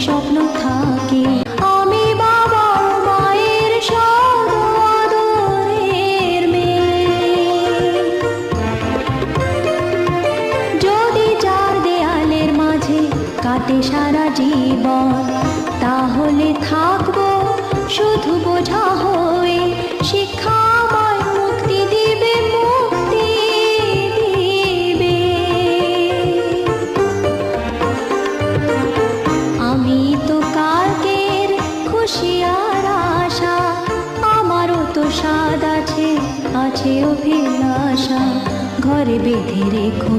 স্বপ্ন থাকে। আমি বাবা মায়ের সদ আদরের মেয়ে। যদি চার দেয়ালের মাঝে কাটে সারা জীবন, তাহলে থাকবো শুধু বোঝা হয়ে। শিক্ষা আমায় মুক্তি দিবে, মুক্তি দিবে। আমি তো কালকের খুশি আর আশা, আমারও তো স্বাদ আছে, আছে অভিলাষা। ঘরে বেঁধে রেখো